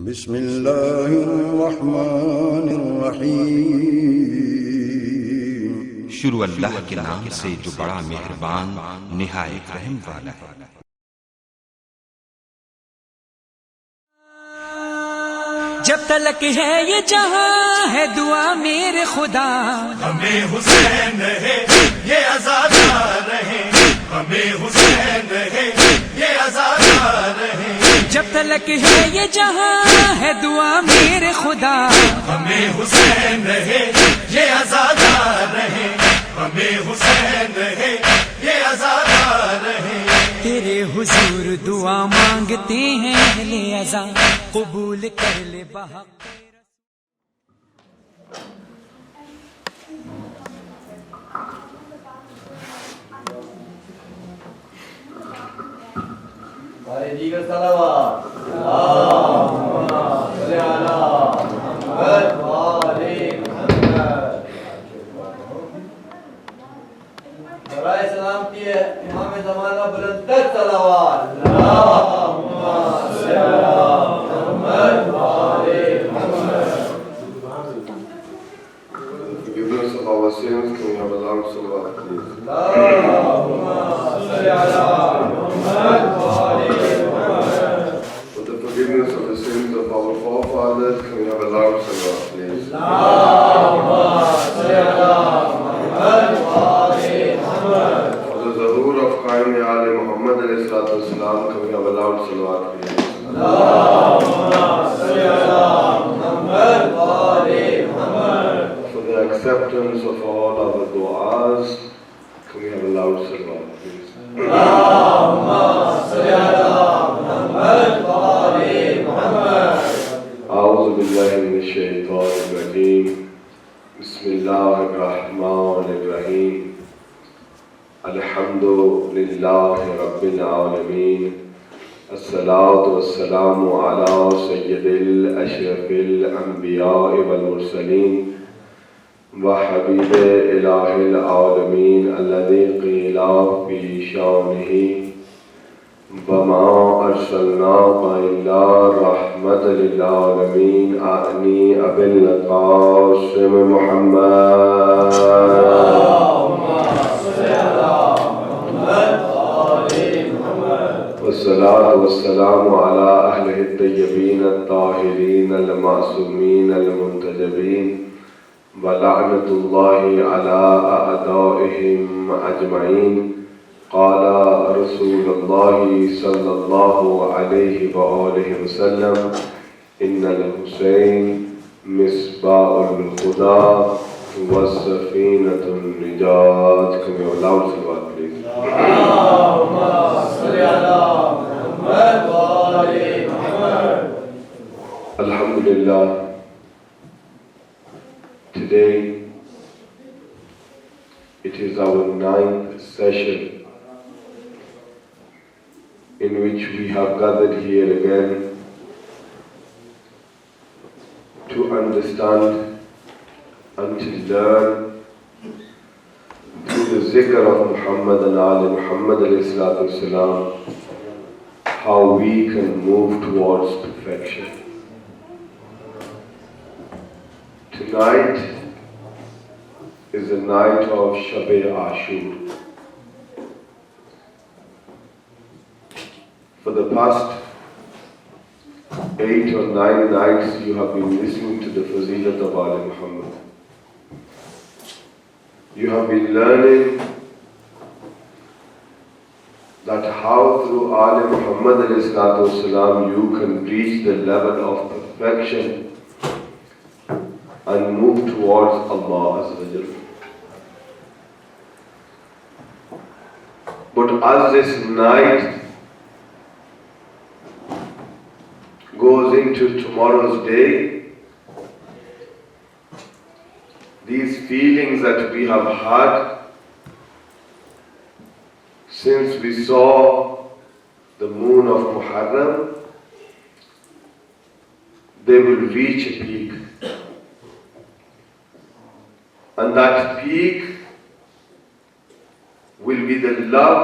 بسم الله الرحمن الرحیم. शुरू अल्लाह के नाम से जो बड़ा मेहरबान निहायत रहम वाला है। जब तलक है ये जहां है दुआ मेरे खुदा, हमें हुसैन है ये आजादार रहे, हमें हुसैन है ये आजादार रहे। जब तलक है ये जहां है दुआ मेरे खुदा, हमें हुसैन है ये आजादार रहे, हमें हुसैन है ये आजादार रहे। तेरे हुजूर दुआ मांगते हैं अहले अज़ा, कबूल कर ले बहक। दीगर सलावत अल्लाहुम्मा सल्ली अला मुहम्मद व आले मुहम्मद। बराए सलामती है इमाम ज़माना बुलंद सलावत अल्लाहुम्मा सल्ली अला मुहम्मद व आले Muhammad. Forgiveness of our sins, can we have a long salawat, please? अल्लाहुम्मा सल्ली अला मुहम्मद व आले Muhammad. For the forgiveness of the sins of our forefathers, can we have a long salawat, please? अल्लाहुम्मा सल्ली अला मुहम्मद व आले Muhammad. For the zuhur of Qaim Ali Muhammad alayhi salatu wasalam, can we have a loud salawat, please? अल्लाहुम्मा सल्ली अला मुहम्मद व आले Muhammad. For the acceptance of all our du'as, can we have a loud salawat, please? अल्लाहुम्मा सल्ली अला मुहम्मद व आले Muhammad. أعوذ بالله من الشيطان الرجيم. بسم الله الرحمن الرحيم. الحمد لله رب العالمين. الصلاة والسلام على سيد الأشرف الأنبياء والمرسلين وحبيب إله العالمين الذي قيل في شانه وما أرسلناك إلا رحمة للعالمين أعني أبي القاسم محمد. اللهم صل على محمد وآل محمد. والصلاة والسلام على أهله الطيبين الطاهرين المعصومين المنتجبين ولعنة الله على أعدائهم أجمعين. قال رسول الله صلى الله عليه وآله وسلم إن الحسين مصباح الهدى والسفينة النجاة. Can we have a loud salawat, please? اللهم صل على محمد وآل محمد. Alhamdulillah. Today it is our 9th session in which we have gathered here again to understand and to learn through the zikr of Muhammad and Ali Muhammad alayhi salatu wasalam how we can move towards perfection. Tonight is the night of Shab-e Ashur. For the past 8 or 9 nights you have been listening to the Fazilat of Ali Muhammad. You have been learning that how through Ali Muhammad ﷺ you can reach the level of perfection and move towards Allah Azza wa Jalla. But as this night goes into tomorrow's day, these feelings that we have had since we saw the moon of Muharram, they will reach a peak. And that peak will be the love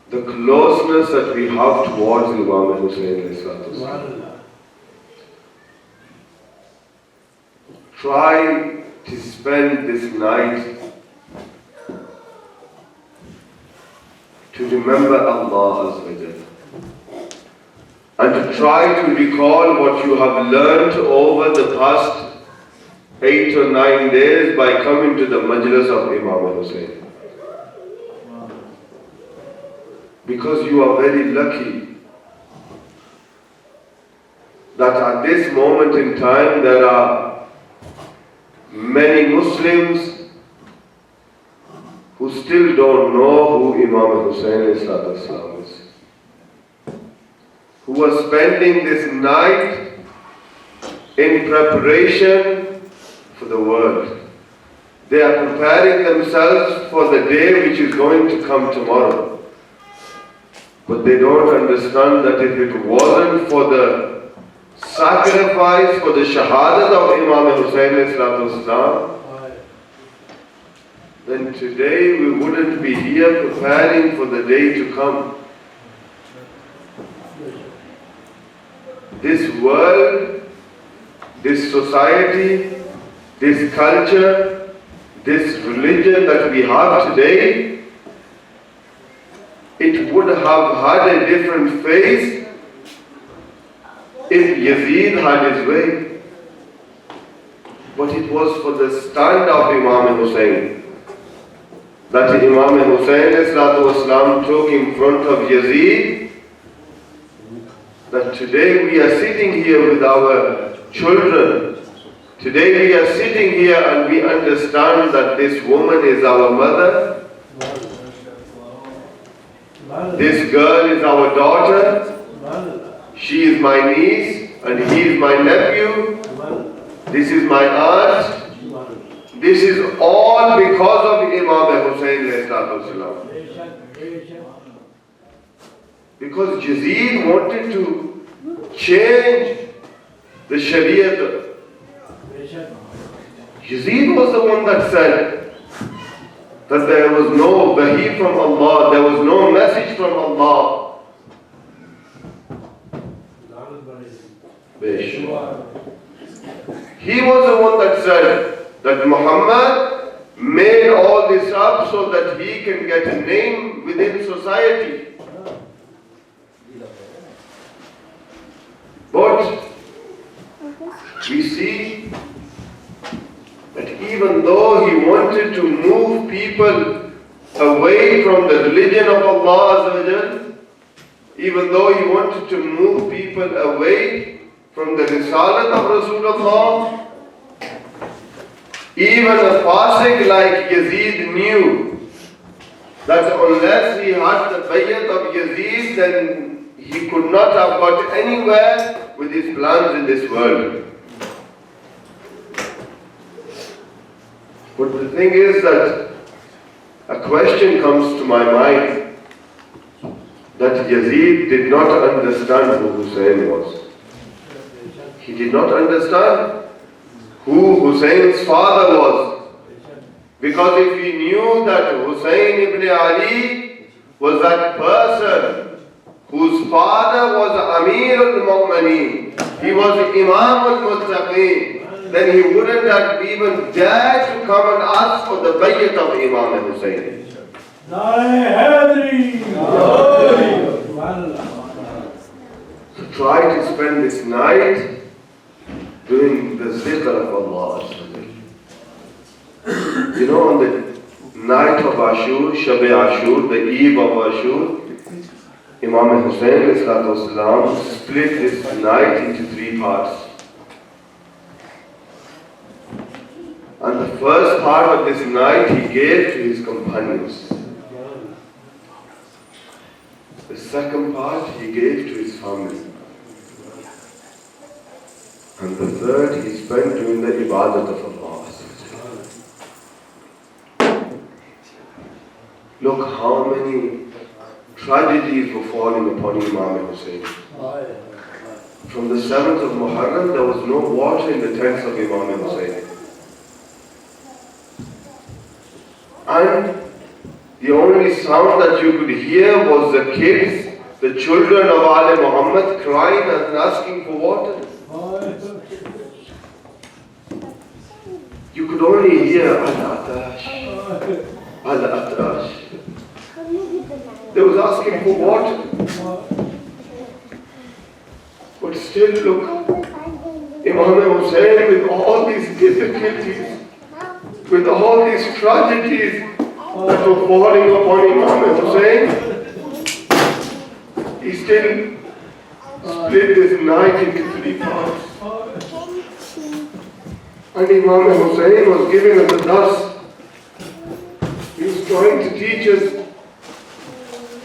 the closeness that we have towards Imam Hussain. Try to spend this night to remember Allah Azza wa Jalla, and to try to recall what you have learnt over the past 8 or 9 days by coming to the Majlis of Imam Hussain. Because you are very lucky that at this moment in time there are many Muslims who still don't know who Imam Hussain is, who are spending this night in preparation for the world. They are preparing themselves for the day which is going to come tomorrow. But they don't understand that if it wasn't for the sacrifice, for the shahadat of Imam Hussain, then today we wouldn't be here preparing for the day to come. This world, this society, this culture, this religion that we have today, it would have had a different face if Yazid had his way. But it was for the stand of Imam Hussain that Imam Hussain took in front of Yazid, that today we are sitting here with our children. Today we are sitting here and we understand that this woman is our mother. This girl is our daughter. She is my niece and he is my nephew. This is my aunt. This is all because of Imam Hussain. Because Yazid wanted to change the Shariat. Yazid was the one that said that there was no wahi from Allah, there was no message from Allah. He was the one that said that Muhammad made all this up so that he can get a name within society. But we see that even though he wanted to move people away from the religion of Allah, even though he wanted to move people away from the Risalat of Rasulullah, even a Fasik like Yazid knew that unless he had the bayat of Yazid, then he could not have got anywhere with his plans in this world. But the thing is that a question comes to my mind, that Yazid did not understand who Hussein was. He did not understand who Hussein's father was. Because if he knew that Hussein ibn Ali was that person whose father was Amir al-Mu'mineen, he was Imam al-Muttaqeen, then he wouldn't have even dared to come and ask for the bayat of Imam Hussain. So try to spend this night doing the zikr of Allah. You know, on the night of Ashur, Shab-e Ashur, the eve of Ashur, Imam Hussain split this night into 3 parts. And the first part of this night he gave to his companions. The second part he gave to his family. And the third he spent doing the ibadat of Allah. Look how many tragedies were falling upon Imam Hussain. From the 7th of Muharram there was no water in the tents of Imam Hussain. And The only sound that you could hear was the kids, the children of Ali Muhammad crying and asking for water. You could only hear Al-Atash, Al-Atash. They was asking for water. But still look, Imam Hussain with all these difficulties, with all these tragedies that were falling upon Imam Hussain, he still split this night into 3 parts. And Imam Hussain was giving us a dars. He was trying to teach us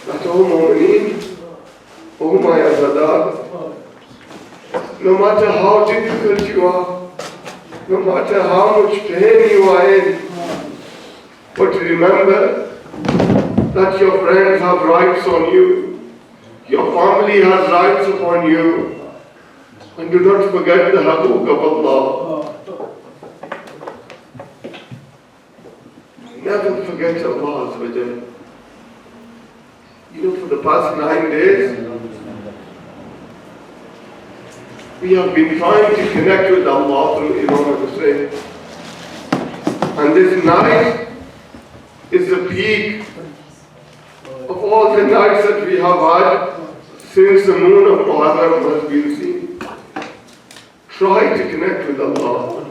that, oh Mu'mineen, oh my Azadat, no matter how difficult you are, no matter how much pain you are in, but remember that your friends have rights on you, your family has rights upon you, and do not forget the haqooq of Allah. Never forget Allah. For the past 9 days, we have been trying to connect with Allah through Imam Hussain. And this night is the peak of all the nights that we have had since the moon of Muharram has been seen. Try to connect with Allah.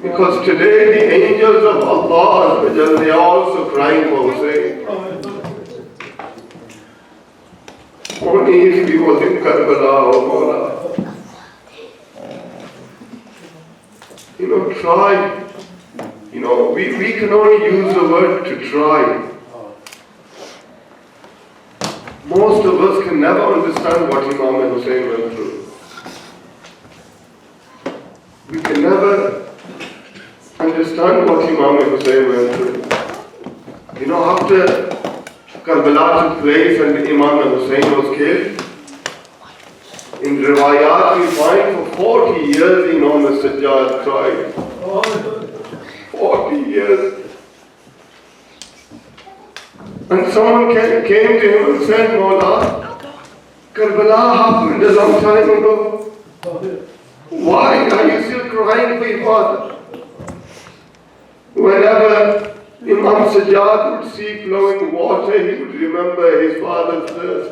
Because today the angels of Allah, they are also crying for Hussain. Only if he was in Karbala or Mawla. Try. We can only use the word to try. Most of us can never understand what Imam Hussain went through. We can never understand what Imam Hussain went through. After Karbala took place and Imam Hussain was killed, in Riwayat we find for 40 years Imam Sajjad cried. 40 years. And someone came to him and said, Mawla, Karbala happened a long time ago. Why are you still crying for your father? Whenever Imam Sajjad would see flowing water, he would remember his father's thirst.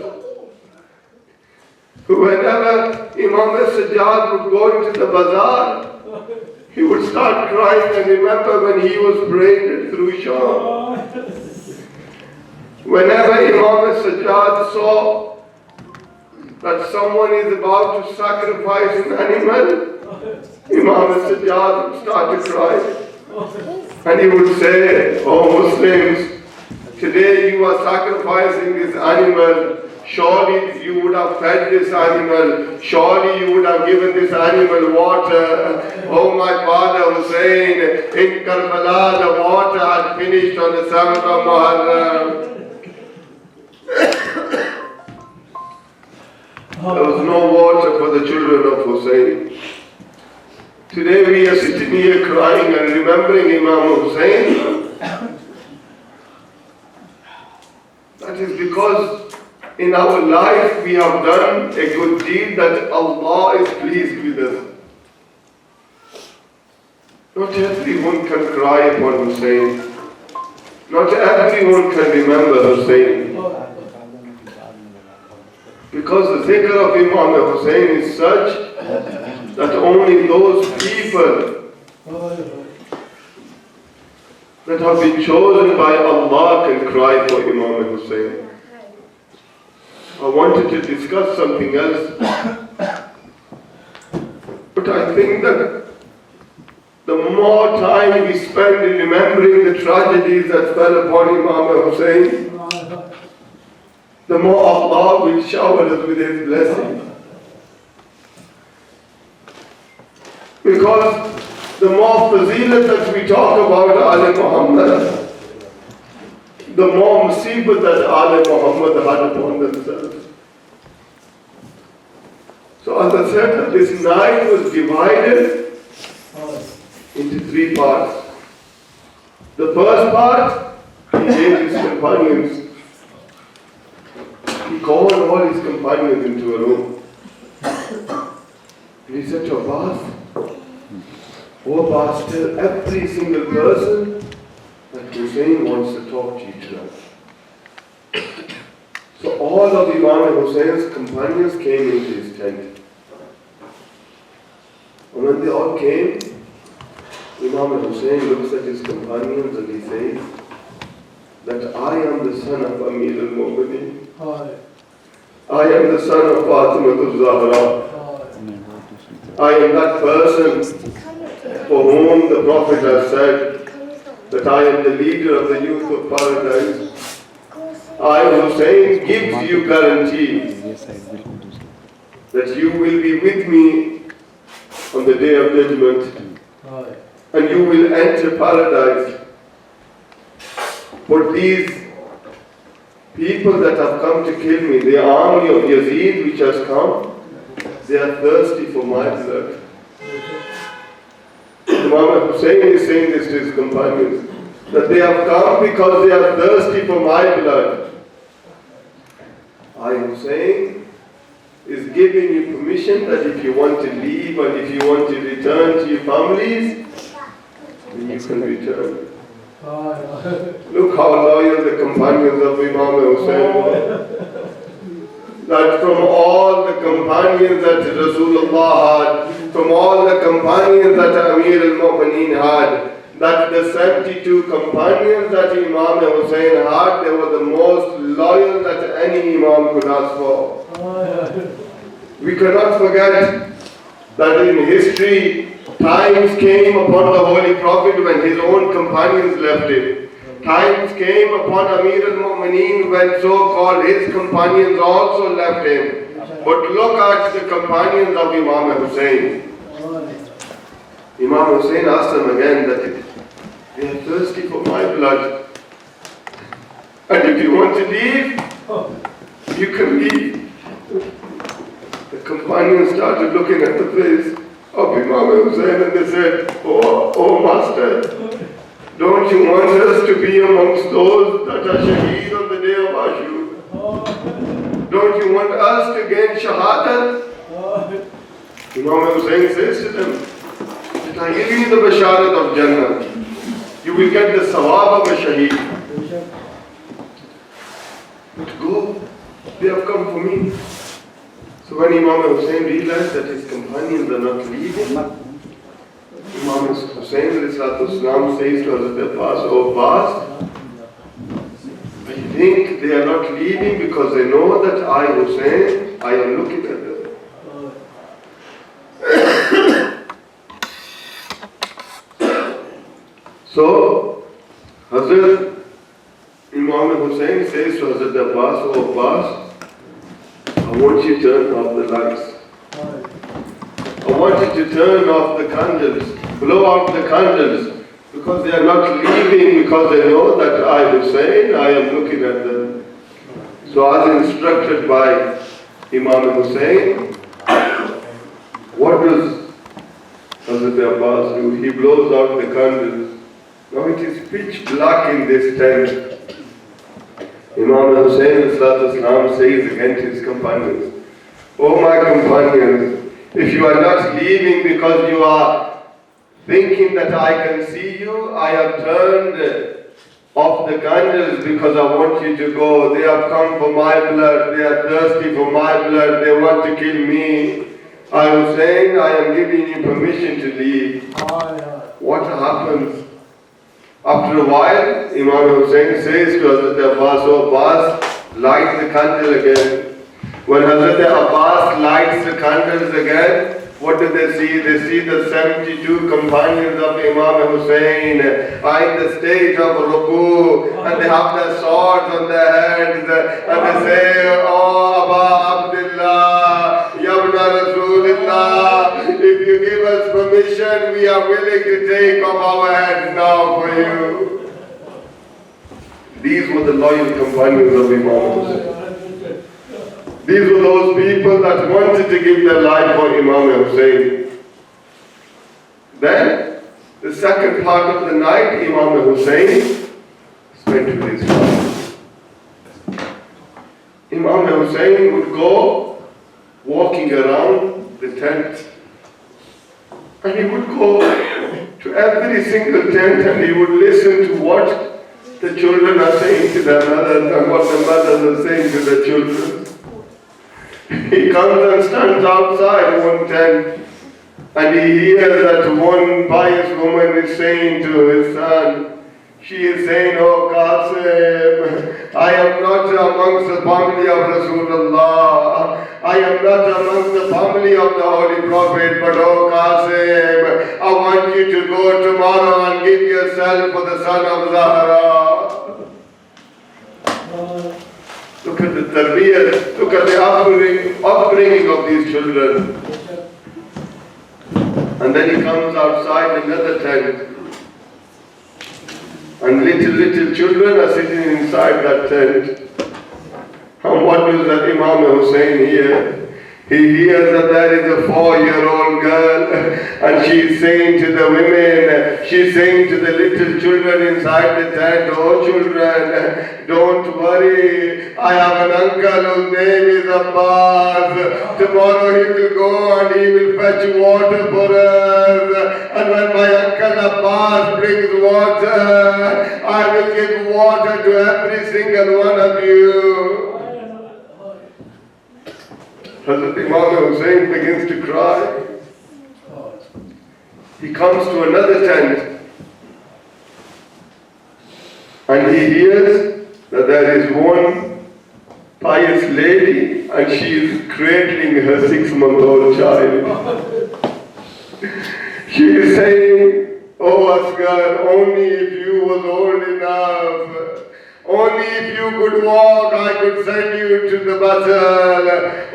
Whenever Imam Sajjad would go into the bazaar, he would start crying and remember when he was praying through Sham. Whenever Imam Sajjad saw that someone is about to sacrifice an animal, Imam Sajjad would start to cry. And he would say, oh Muslims, today you are sacrificing this animal. Surely you would have fed this animal. Surely you would have given this animal water. Oh my father Hussain, in Karbala the water had finished on the 7th of Muharram. There was no water for the children of Hussain. Today we are sitting here crying and remembering Imam Hussain. That is because in our life we have done a good deed that Allah is pleased with us. Not everyone can cry upon Hussain. Not everyone can remember Hussain. Because the zikr of Imam Hussain is such that only those people that have been chosen by Allah can cry for Imam Hussain. I wanted to discuss something else, but I think that the more time we spend in remembering the tragedies that fell upon Imam Hussain, the more Allah will shower us with His blessing. Because the more fazilat that we talk about Ali Muhammad, the more musibah that Ali Muhammad had upon themselves. So as I said, that this night was divided into 3 parts. The first part, he changed his companions. He called all his companions into a room. And he said to Abbas, "Oh Abbas, tell every single person that Hussein wants to talk to you tonight." So all of Imam Hussein's companions came into his tent. And when they all came, Imam Hussein looks at his companions and he says that I am the son of Amir al-Mu'mineen. I am the son of Fatima al-Zahra. I am that person for whom the Prophet has said that I am the leader of the youth of paradise. I, Hussein, gives you guarantee that you will be with me on the day of judgment and you will enter paradise. But these people that have come to kill me, the army of Yazid which has come, they are thirsty for my blood. Imam Hussein is saying this to his companions, that they have come because they are thirsty for my blood. I, Hussein, is giving you permission that if you want to leave and if you want to return to your families, then you can return. Look how loyal the companions of Imam Hussein were. That from all the companions that Rasulullah had, from all the companions that Amir al-Mu'mineen had, that the 72 companions that Imam Hussein had, they were the most loyal that any Imam could ask for. We cannot forget that in history, times came upon the Holy Prophet when his own companions left him. Times came upon Amir al-Mu'mineen when so-called his companions also left him. But look at the companions of Imam Hussein. Imam Hussein asked them again that they are thirsty for my blood. And if you want to leave, you can leave. The companions started looking at the face of Imam Hussein and they said, oh Master, don't you want us to be amongst those that are shaheed on the day of Ashur? Don't you want us to gain shahadat? Imam Hussein says to them, that I give you the basharat of Jannah. You will get the sawab of a shaheed. But go, they have come for me. So when Imam Hussein realized that his companions are not leaving, Imam Hussein says to Hazrat Abbas, "Oh Abbas, I think they are not leaving because they know that I, Hussein, I am looking at them." So Hazrat Imam Hussein says to Hazrat Abbas, "Oh Abbas, I want you to turn off the lights. I want you to turn off the candles, blow out the candles, because they are not leaving because they know that I, Hussein, I am looking at them." So as instructed by Imam Hussein, what does Hazrat Abbas do? He blows out the candles. Now it is pitch black in this tent. Imam Hussein says again to his companions, "Oh my companions, if you are not leaving because you are thinking that I can see you, I have turned off the candles because I want you to go. They have come for my blood, they are thirsty for my blood, they want to kill me. I was saying I am giving you permission to leave." What happens? After a while, Imam Hussein says to Hazrat Abbas, "Oh Abbas, light the candle again." When Hazrat Abbas lights the candles again, what do they see? They see the 72 companions of Imam Hussein are in the stage of ruku, and they have their swords on their heads, and they say, "Oh Aba Abdullah, Yabna Rasulullah, if you give us permission, we are willing to take off our heads now for you." These were the loyal companions of Imam Hussein. These were those people that wanted to give their life for Imam Hussein. Then, the second part of the night, Imam Hussein went with his father. Imam Hussein would go walking around the tent, and he would go to every single tent and he would listen to what the children are saying to their mothers and what the mothers are saying to the children. He comes and stands outside one tent and he hears that one pious woman is saying to his son, she is saying, "Oh Qasim, I am not amongst the family of Rasulullah. I am not amongst the family of the Holy Prophet, but oh Qasim, I want you to go tomorrow and give yourself for the son of Zahra." Look at the tarbiyah, look at the upbringing of these children. And then he comes outside another tent. And little children are sitting inside that tent. And what does that Imam Hussein hear? He hears that there is a 4-year-old girl and she's saying to the women, she's saying to the little children inside the tent, "Oh children, don't worry, I have an uncle whose name is Abbas. Tomorrow he will go and he will fetch water for us. And when my uncle Abbas brings water, I will give water to every single one of you." Hazrat Imam Hussein begins to cry. He comes to another tent and he hears that there is one pious lady and she is cradling her 6-month-old child. She is saying, "Oh Asghar, only if you was old enough, only if you could walk, I could send you to the battle.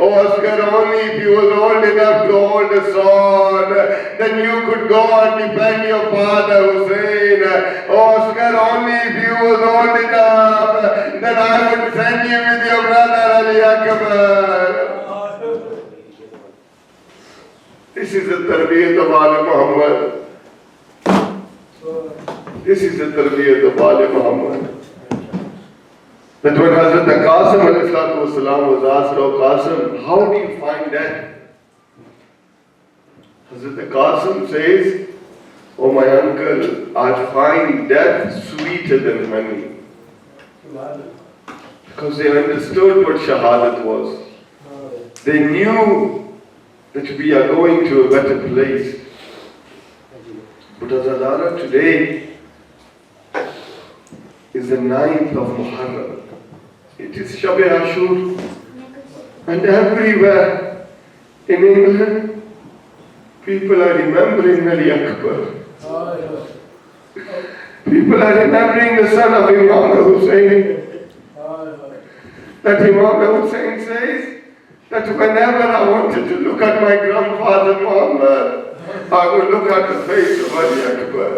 Oh Asghar, only if you was old enough to hold a sword, then you could go and defend your father Hussein. Oh Asghar, only if you was old enough, then I would send you with your brother Ali Akbar." This is the tarbiyat of Ali Muhammad. This is the tarbiyat of Ali Muhammad. That when Hazrat Qasim was asked, "Oh Qasim, how do you find death?" Hazrat Qasim says, "Oh my uncle, I find death sweeter than honey." Because they understood what Shahadat was. They knew that we are going to a better place. But Azadara, today is the 9th of Muharram. It is Shab-e Ashur. And everywhere in England, people are remembering Ali Akbar. People are remembering the son of Imam Hussein. That Imam Hussein says that whenever I wanted to look at my grandfather Muhammad, I would look at the face of Ali Akbar.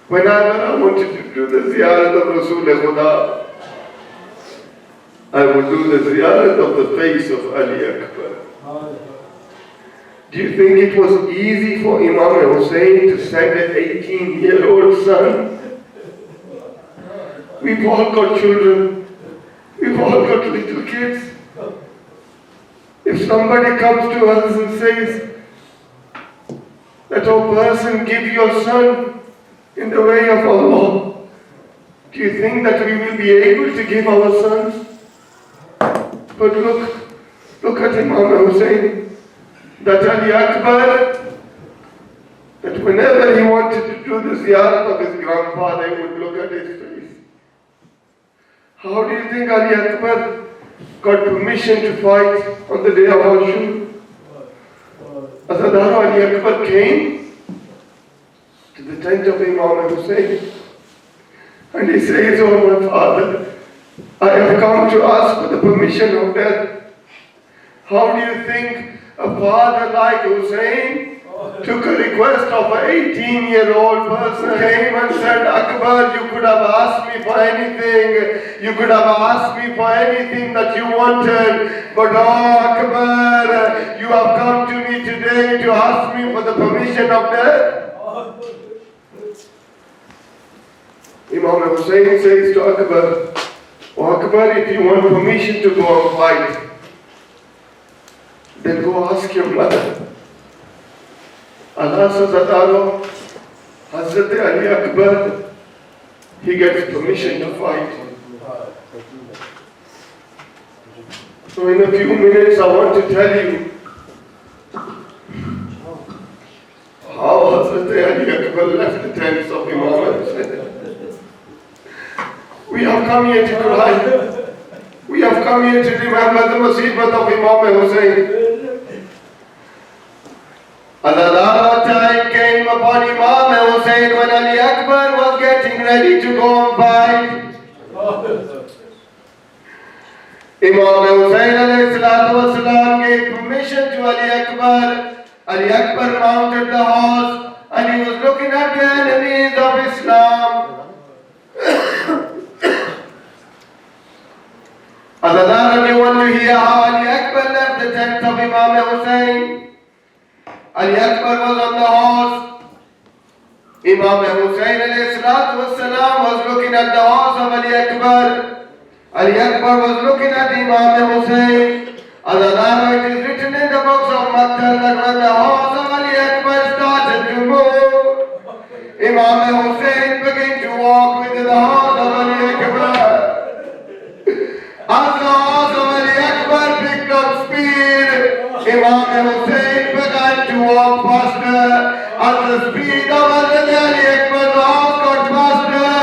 Whenever I wanted to do the ziyarat of Rasul Khuda, I would do the ziyarat of the face of Ali Akbar. Do you think it was easy for Imam Hussein to send an 18-year-old son? We've all got children. We've all got little kids. If somebody comes to us and says that, "Oh person, give your son in the way of Allah," do you think that we will be able to give our sons? But look at Imam Hussein, that Ali Akbar, that whenever he wanted to do the ziyarat of his grandfather, he would look at his face. How do you think Ali Akbar got permission to fight on the day of Ashur? Azadara, Ali Akbar came to the tent of Imam Hussein and he says, "Oh my father, I have come to ask for the permission of death." How do you think a father like Hussein took a request of an 18-year-old person, came and said, "Akbar, you could have asked me for anything. You could have asked me for anything that you wanted. But oh Akbar, you have come to me today to ask me for the permission of death." Imam Hussain says to Akbar, "Oh Akbar, if you want permission to go and fight, then go ask your mother." Allah says, "Adaro, Hazrat Ali Akbar, he gets permission to fight." So in a few minutes I want to tell you how Hazrat Ali Akbar left the tents of Imam Hussain. We have come here to cry. We have come here to remember the musibat of Imam Hussain. Another time came upon Imam Hussain when Ali Akbar was getting ready to go and fight. Imam Hussain alayhi salatu wasalam gave permission to Ali Akbar. Ali Akbar mounted the horse and he was looking at the enemies of Islam. Azadar, you want to hear how Ali Akbar left the tent of Imam Hussain? Ali Akbar was on the horse. Imam Hussain alayhi salatu wassalam was looking at the horse of Ali Akbar. Ali Akbar was looking at Imam Hussain. Azadar, it is written in the books of Maktal that when the horse of Ali Akbar started to move, Imam Hussain began to walk with the horse of Ali Akbar. As the horse of Ali Akbar picked up speed, Imam Hussain began to walk faster. As the speed of Ali Akbar's horse got faster,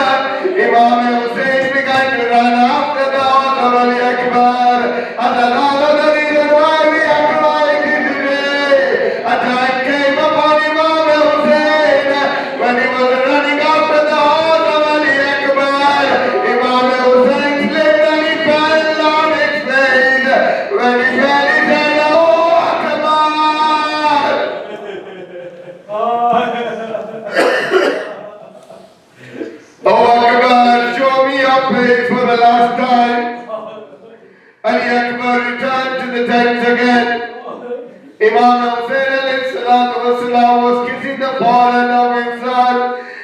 Imam Hussain began to run after the horse of Ali Akbar. And another reason why we are crying today, a time came upon Imam Hussain when he was running after the horse of Ali Akbar. Imam Hussain slipped and he fell on his face. When he fell, he said, "Oh Akbar!" "Oh Akbar, show me your face for the last time." Ali Akbar returned to the tent again. Imam Hussain alayhi salatu wasalam was kissing the forehead of his son.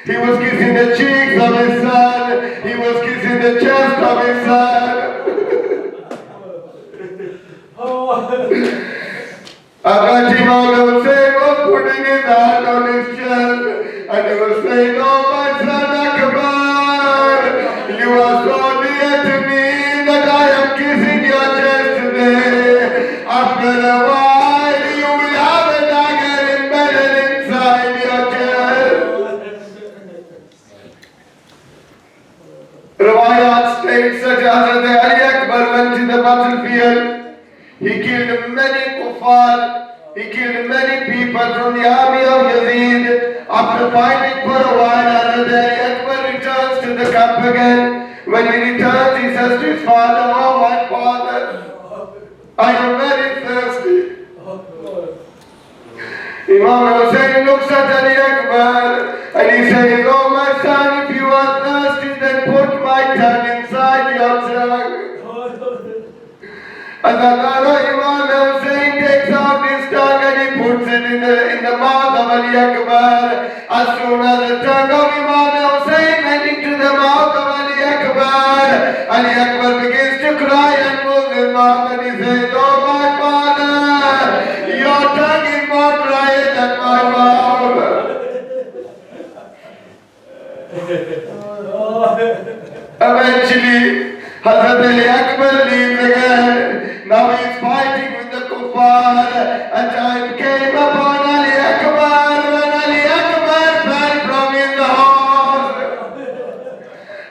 He was kissing the cheeks of his son. He was kissing the chest of his son. But Imam Hussain was putting his hand on his chest and he was saying, "Oh my son Akbar, you are so dear to me that I am kissing your chest today. After a while you will have a dagger embedded inside your chest." Riwayat states that Hazrat Ali Akbar went to the battlefield. He killed many kuffar. He killed many people from the army of Yazid. After fighting for a while, Hazrat Ali Akbar returns to the camp again. When he returns, he says to his father, "Oh my father, I am very thirsty." Imam Hussain looks at Ali Akbar and he says, "Oh my son, if you are thirsty, then put my tongue inside your tongue." And Imam Hussain takes out his tongue and he puts it in the mouth of Ali Akbar. As soon as the tongue of Imam Hussain went into the mouth of Ali Akbar begins to cry and moves his mouth and he says, "Oh my father, your tongue is more dry than my mouth." Eventually, Hazrat Ali Akbar leaves again. Now he is fighting with the kuffar. A time came upon Ali Akbar when Ali Akbar fell from his horse.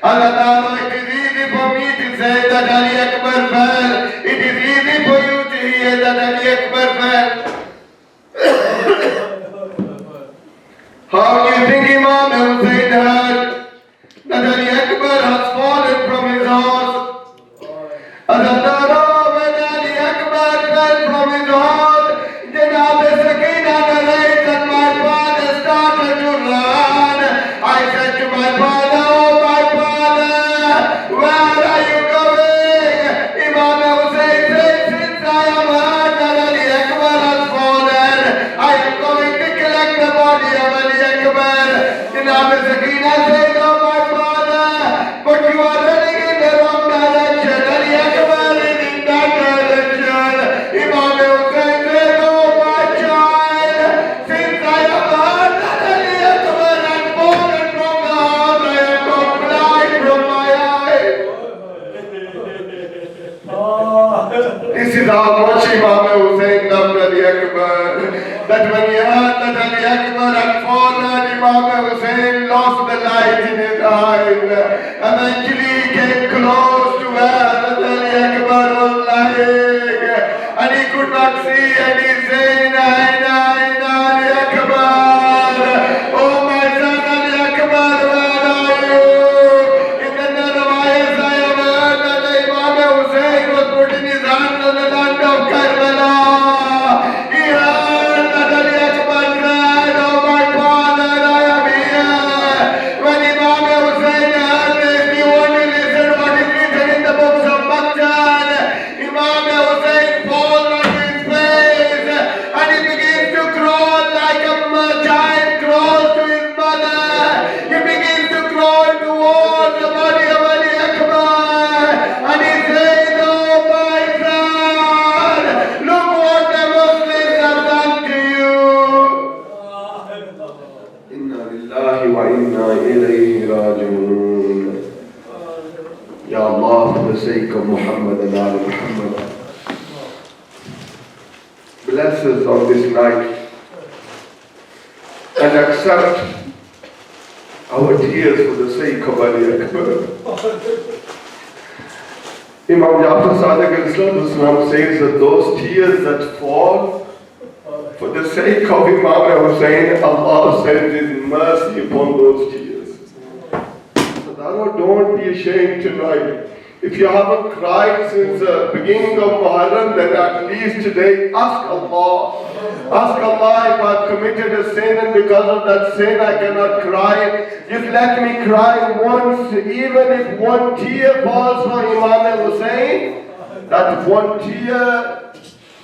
Allah, it is easy for me to say that Ali Akbar fell. It is easy for you to hear that Ali Akbar fell. How do you think Imam Hussain heard that Ali Akbar has fallen from his horse? When Ali Akbar fell from his horse, Janab Sakina narrates that my father started to run. I said to my father, "Oh my father, where are you going?" Imam is how much Imam Hussain loved Ali Akbar. That when he heard that Ali Akbar had fallen, Imam Hussain lost the light in his eyes. Eventually he came close to where Ali Akbar was lying, and he could not see, and he said, Ali Akbar, oh my son Ali Akbar, where are you? In the Rawayas I have heard that Imam Hussain was putting his hand on the land of Karbala. He heard that Ali Akbar said, oh my father, I am here. When Imam Hussain heard this, he only listened what is written in the books of Baghdad. Imam Hussain falls on his face and he begins to crawl like a child crawls to his mother. He begins to crawl towards the body of Ali Akbar and he says, oh my son, look what the Muslims have done to you. Inna lillahi wa inna ilayhi raji'un. Ya Allah, for the sake of Muhammad and Ali Muhammad, bless us on this night and accept our tears for the sake of Ali Akbar. Imam Jafar Sadiq al-Islam says that those tears that fall for the sake of Imam Hussain, Allah sends His mercy upon those tears. So don't be ashamed tonight. If you haven't cried since the beginning of Muharram, then at least today ask Allah. Ask Allah, if I've committed a sin and because of that sin I cannot cry, just let me cry once, even if one tear falls for Imam Hussain, that one tear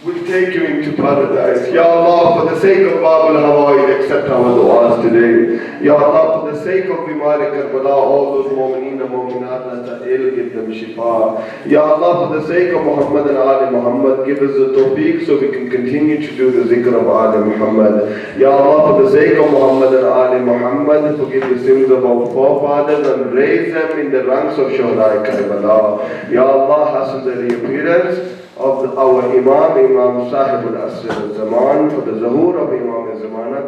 will take you into paradise. Ya Allah, for the sake of Babul Hawaii, accept our du'as today. Ya Allah, for the sake of Bimar Karbala, all those mu'mineen and mu'minat that are ill, give them shifa. Ya Allah, for the sake of Muhammad and Ali Muhammad, give us the tawfiq so we can continue to do the zikr of Ali Muhammad. Ya Allah, for the sake of Muhammad and Ali Muhammad, forgive the sins of our forefathers and raise them in the ranks of Shuhada Karbala. Ya Allah, hasten the reappearance of our Imam Sahib al-Asr al-Zaman, for the Zuhur of Imam al-Zamana,